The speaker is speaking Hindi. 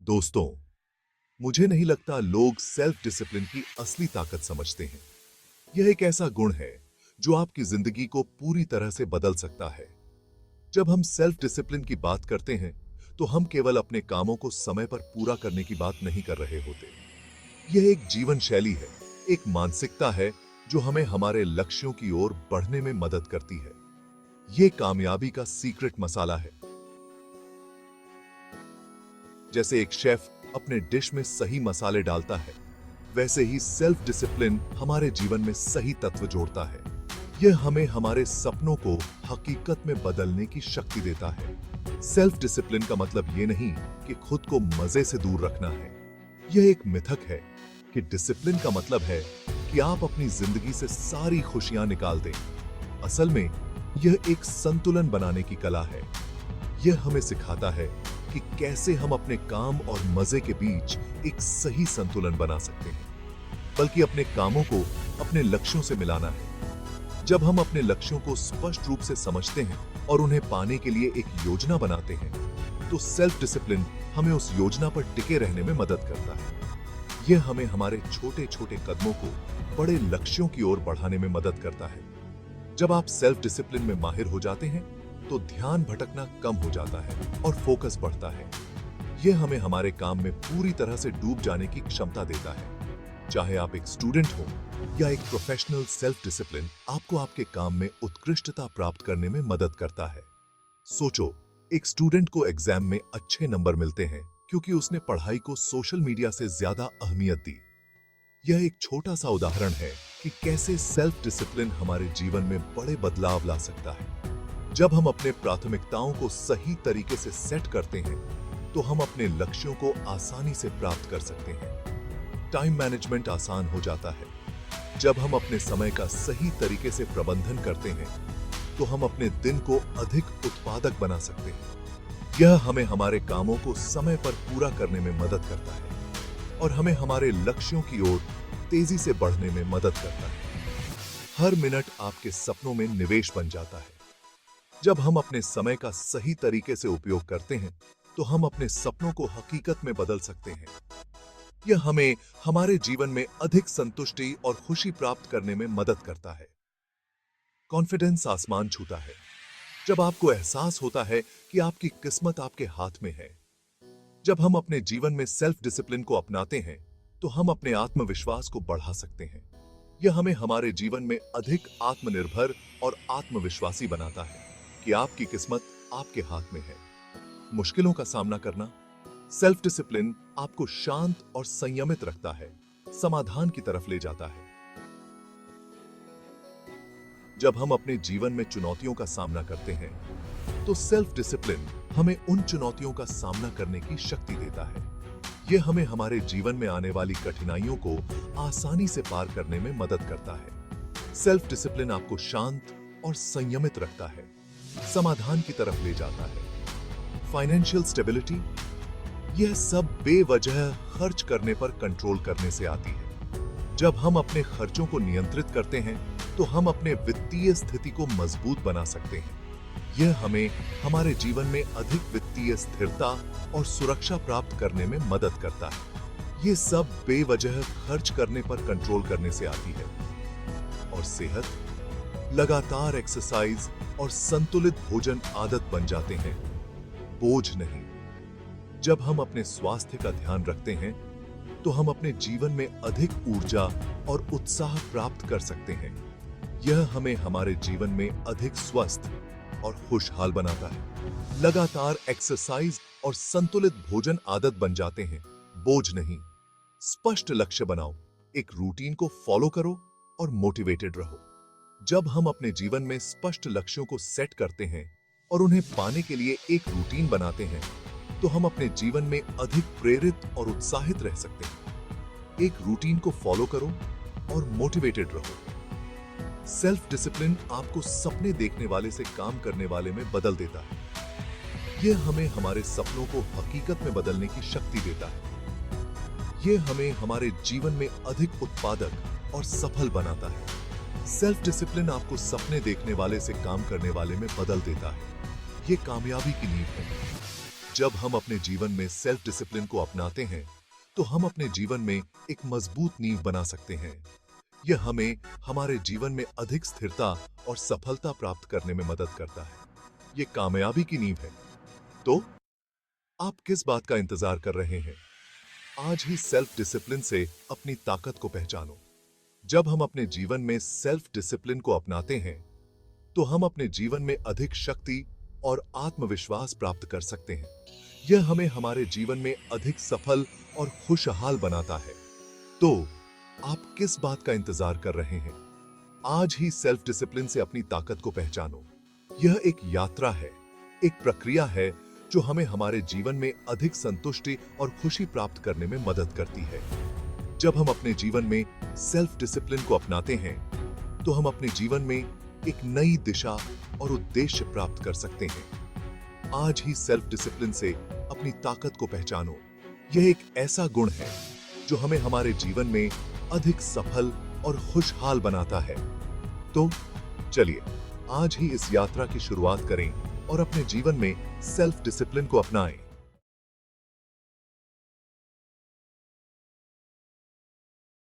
दोस्तों, मुझे नहीं लगता लोग सेल्फ डिसिप्लिन की असली ताकत समझते हैं। यह एक ऐसा गुण है जो आपकी जिंदगी को पूरी तरह से बदल सकता है। जब हम सेल्फ डिसिप्लिन की बात करते हैं, तो हम केवल अपने कामों को समय पर पूरा करने की बात नहीं कर रहे होते। यह एक जीवन शैली है, एक मानसिकता है जो हमें हमारे लक्ष्यों की ओर बढ़ने में मदद करती है। यह कामयाबी का सीक्रेट मसाला है। जैसे एक शेफ अपने डिश में सही मसाले डालता है, वैसे ही सेल्फ डिसिप्लिन हमारे जीवन में सही तत्व जोड़ता है। यह हमें हमारे सपनों को हकीकत में बदलने की शक्ति देता है। सेल्फ डिसिप्लिन का मतलब यह नहीं कि खुद को मजे से दूर रखना है। यह एक मिथक है कि डिसिप्लिन का मतलब है कि आप अपनी जिंदगी से सारी खुशियां निकाल दें। असल में यह एक संतुलन बनाने की कला है। यह हमें सिखाता है कि कैसे हम अपने काम और मजे के बीच एक सही संतुलन बना सकते हैं, बल्कि अपने कामों को अपने लक्ष्यों से मिलाना है। जब हम अपने लक्ष्यों को स्पष्ट रूप से समझते हैं और उन्हें पाने के लिए एक योजना बनाते हैं, तो सेल्फ डिसिप्लिन हमें उस योजना पर टिके रहने में मदद करता है। यह हमें हमारे छोटे छोटे कदमों को बड़े लक्ष्यों की ओर बढ़ाने में मदद करता है। जब आप सेल्फ डिसिप्लिन में माहिर हो जाते हैं, तो ध्यान भटकना कम हो जाता है और फोकस बढ़ता है। यह हमें हमारे काम में पूरी तरह से डूब जाने की क्षमता देता है। चाहे आप एक स्टूडेंट हो या एक प्रोफेशनल, सेल्फ डिसिप्लिन आपको आपके काम में उत्कृष्टता प्राप्त करने में मदद करता है। सोचो, एक स्टूडेंट को एग्जाम में अच्छे नंबर मिलते हैं क्योंकि उसने पढ़ाई को सोशल मीडिया से ज्यादा अहमियत दी। यह एक छोटा सा उदाहरण है कि कैसे सेल्फ डिसिप्लिन हमारे जीवन में बड़े बदलाव ला सकता है। जब हम अपने प्राथमिकताओं को सही तरीके से सेट करते हैं, तो हम अपने लक्ष्यों को आसानी से प्राप्त कर सकते हैं। टाइम मैनेजमेंट आसान हो जाता है। जब हम अपने समय का सही तरीके से प्रबंधन करते हैं, तो हम अपने दिन को अधिक उत्पादक बना सकते हैं। यह हमें हमारे कामों को समय पर पूरा करने में मदद करता है और हमें हमारे लक्ष्यों की ओर तेजी से बढ़ने में मदद करता है। हर मिनट आपके सपनों में निवेश बन जाता है। जब हम अपने समय का सही तरीके से उपयोग करते हैं, तो हम अपने सपनों को हकीकत में बदल सकते हैं। यह हमें हमारे जीवन में अधिक संतुष्टि और खुशी प्राप्त करने में मदद करता है। कॉन्फिडेंस आसमान छूता है जब आपको एहसास होता है कि आपकी किस्मत आपके हाथ में है। जब हम अपने जीवन में सेल्फ डिसिप्लिन को अपनाते हैं, तो हम अपने आत्मविश्वास को बढ़ा सकते हैं। यह हमें हमारे जीवन में अधिक आत्मनिर्भर और आत्मविश्वासी बनाता है कि आपकी किस्मत आपके हाथ में है। मुश्किलों का सामना करना। सेल्फ डिसिप्लिन आपको शांत और संयमित रखता है, समाधान की तरफ ले जाता है। जब हम अपने जीवन में चुनौतियों का सामना करते हैं, तो सेल्फ डिसिप्लिन हमें उन चुनौतियों का सामना करने की शक्ति देता है। यह हमें हमारे जीवन में आने वाली कठिनाइयों को आसानी से पार करने में मदद करता है। सेल्फ डिसिप्लिन आपको शांत और संयमित रखता है, समाधान की तरफ ले जाता है। फाइनेंशियल स्टेबिलिटी, यह सब बेवजह खर्च करने पर कंट्रोल करने से आती है। जब हम अपने खर्चों को नियंत्रित करते हैं, तो हम अपने वित्तीय स्थिति को मजबूत बना सकते हैं। यह हमें हमारे जीवन में अधिक वित्तीय स्थिरता और सुरक्षा प्राप्त करने में मदद करता है। यह सब बेवजह खर्च करने पर कंट्रोल करने से आती है। और सेहत, लगातार एक्सरसाइज और संतुलित भोजन आदत बन जाते हैं, बोझ नहीं। जब हम अपने स्वास्थ्य का ध्यान रखते हैं, तो हम अपने जीवन में अधिक ऊर्जा और उत्साह प्राप्त कर सकते हैं। यह हमें हमारे जीवन में अधिक स्वस्थ और खुशहाल बनाता है। लगातार एक्सरसाइज और संतुलित भोजन आदत बन जाते हैं, बोझ नहीं। स्पष्ट लक्ष्य बनाओ, एक रूटीन को फॉलो करो और मोटिवेटेड रहो। जब हम अपने जीवन में स्पष्ट लक्ष्यों को सेट करते हैं और उन्हें पाने के लिए एक रूटीन बनाते हैं, तो हम अपने जीवन में अधिक प्रेरित और उत्साहित रह सकते हैं। एक रूटीन को फॉलो करो और मोटिवेटेड रहो। सेल्फ डिसिप्लिन आपको सपने देखने वाले से काम करने वाले में बदल देता है। यह हमें हमारे सपनों को हकीकत में बदलने की शक्ति देता है। यह हमें हमारे जीवन में अधिक उत्पादक और सफल बनाता है। सेल्फ डिसिप्लिन आपको सपने देखने वाले से काम करने वाले में बदल देता है। यह कामयाबी की नींव है। जब हम अपने जीवन में सेल्फ डिसिप्लिन को अपनाते हैं तो हम अपने जीवन में एक मजबूत नींव बना सकते हैं। यह हमें हमारे जीवन में अधिक स्थिरता और सफलता प्राप्त करने में मदद करता है। यह कामयाबी की नींव है। तो आप किस बात का इंतजार कर रहे हैं? आज ही सेल्फ डिसिप्लिन से अपनी ताकत को पहचानो। जब हम अपने जीवन में सेल्फ डिसिप्लिन को अपनाते हैं तो हम अपने जीवन में अधिक शक्ति और आत्मविश्वास प्राप्त कर सकते हैं। यह हमें हमारे जीवन में अधिक सफल और खुशहाल बनाता है। तो आप किस बात का इंतजार कर रहे हैं? आज ही सेल्फ डिसिप्लिन से अपनी ताकत को पहचानो। यह एक यात्रा है, एक प्रक्रिया है जो हमें हमारे जीवन में अधिक संतुष्टि और खुशी प्राप्त करने में मदद करती है। जब हम अपने जीवन में सेल्फ डिसिप्लिन को अपनाते हैं तो हम अपने जीवन में एक नई दिशा और उद्देश्य प्राप्त कर सकते हैं। आज ही सेल्फ डिसिप्लिन से अपनी ताकत को पहचानो। यह एक ऐसा गुण है जो हमें हमारे जीवन में अधिक सफल और खुशहाल बनाता है। तो चलिए आज ही इस यात्रा की शुरुआत करें और अपने जीवन में सेल्फ डिसिप्लिन को अपनाएं।